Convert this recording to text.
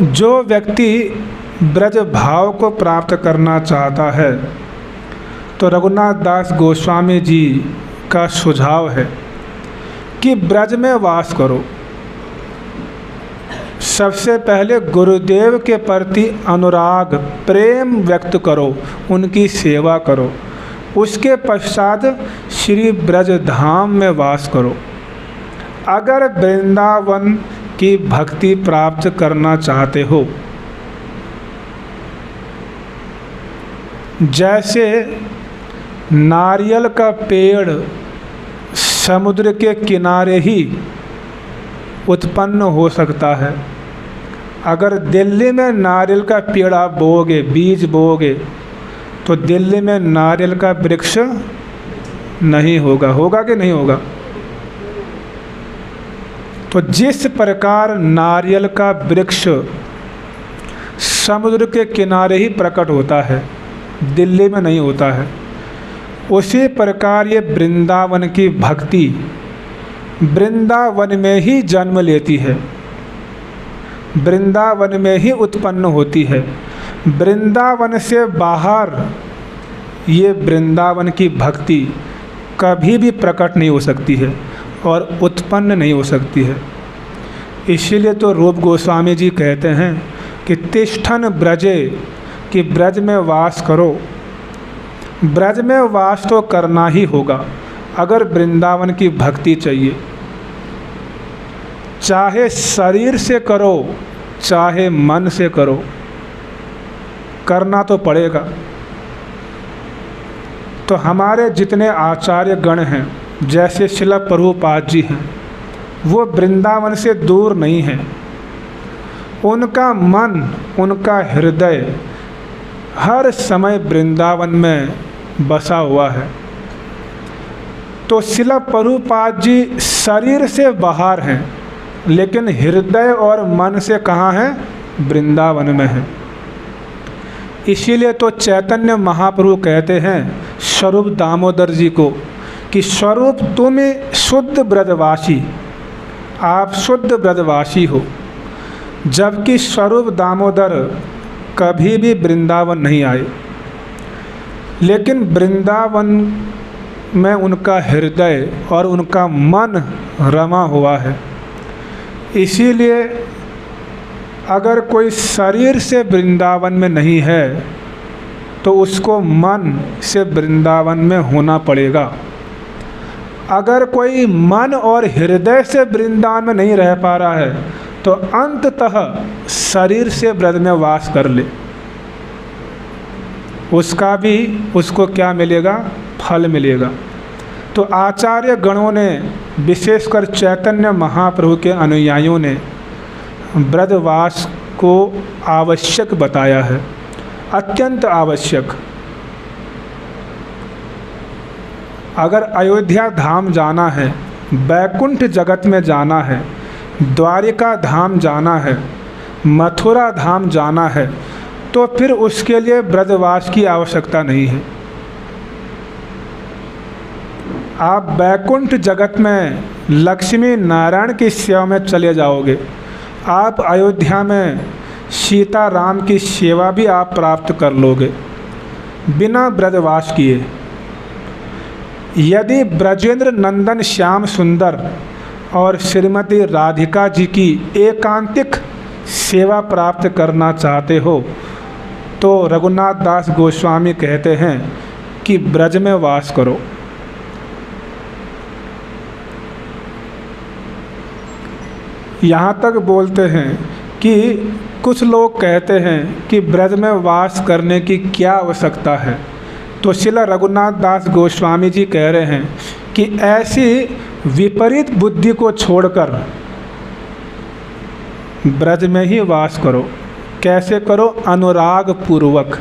जो व्यक्ति ब्रज भाव को प्राप्त करना चाहता है तो रघुनाथ दास गोस्वामी जी का सुझाव है कि ब्रज में वास करो। सबसे पहले गुरुदेव के प्रति अनुराग प्रेम व्यक्त करो, उनकी सेवा करो। उसके पश्चात श्री ब्रज धाम में वास करो। अगर वृंदावन की भक्ति प्राप्त करना चाहते हो, जैसे नारियल का पेड़ समुद्र के किनारे ही उत्पन्न हो सकता है। अगर दिल्ली में नारियल का पेड़ आप बोओगे, बीज बोओगे, तो दिल्ली में नारियल का वृक्ष नहीं होगा। होगा कि नहीं होगा? तो जिस प्रकार नारियल का वृक्ष समुद्र के किनारे ही प्रकट होता है, दिल्ली में नहीं होता है, उसी प्रकार ये वृंदावन की भक्ति वृंदावन में ही जन्म लेती है, वृंदावन में ही उत्पन्न होती है। वृंदावन से बाहर ये वृंदावन की भक्ति कभी भी प्रकट नहीं हो सकती है और उत्पन्न नहीं हो सकती है। इसीलिए तो रूप गोस्वामी जी कहते हैं कि तिष्ठन ब्रजे, कि ब्रज में वास करो। ब्रज में वास तो करना ही होगा अगर वृंदावन की भक्ति चाहिए। चाहे शरीर से करो, चाहे मन से करो, करना तो पड़ेगा। तो हमारे जितने आचार्य गण हैं, जैसे श्रील प्रभुपाद जी हैं, वो वृंदावन से दूर नहीं हैं। उनका मन, उनका हृदय हर समय वृंदावन में बसा हुआ है। तो श्रील प्रभुपाद जी शरीर से बाहर हैं, लेकिन हृदय और मन से कहाँ हैं? वृंदावन में है। इसीलिए तो चैतन्य महाप्रभु कहते हैं स्वरूप दामोदर जी को कि स्वरूप तुम शुद्ध ब्रजवासी, आप शुद्ध ब्रजवासी हो। जबकि स्वरूप दामोदर कभी भी वृंदावन नहीं आए, लेकिन वृंदावन में उनका हृदय और उनका मन रमा हुआ है। इसीलिए अगर कोई शरीर से वृंदावन में नहीं है तो उसको मन से वृंदावन में होना पड़ेगा। अगर कोई मन और हृदय से वृंदावन में नहीं रह पा रहा है तो अंततः शरीर से ब्रज में वास कर ले, उसका भी उसको क्या मिलेगा? फल मिलेगा। तो आचार्य गणों ने, विशेषकर चैतन्य महाप्रभु के अनुयायियों ने ब्रजवास को आवश्यक बताया है, अत्यंत आवश्यक। अगर अयोध्या धाम जाना है, बैकुंठ जगत में जाना है, द्वारिका धाम जाना है, मथुरा धाम जाना है, तो फिर उसके लिए ब्रजवास की आवश्यकता नहीं है। आप बैकुंठ जगत में लक्ष्मी नारायण की सेवा में चले जाओगे। आप अयोध्या में सीता राम की सेवा भी आप प्राप्त कर लोगे बिना ब्रजवास किए। यदि ब्रजेंद्र नंदन श्याम सुंदर और श्रीमती राधिका जी की एकांतिक सेवा प्राप्त करना चाहते हो तो रघुनाथ दास गोस्वामी कहते हैं कि ब्रज में वास करो। यहाँ तक बोलते हैं कि कुछ लोग कहते हैं कि ब्रज में वास करने की क्या आवश्यकता है, तो श्रील रघुनाथ दास गोस्वामी जी कह रहे हैं कि ऐसी विपरीत बुद्धि को छोड़कर ब्रज में ही वास करो। कैसे करो? अनुराग पूर्वक।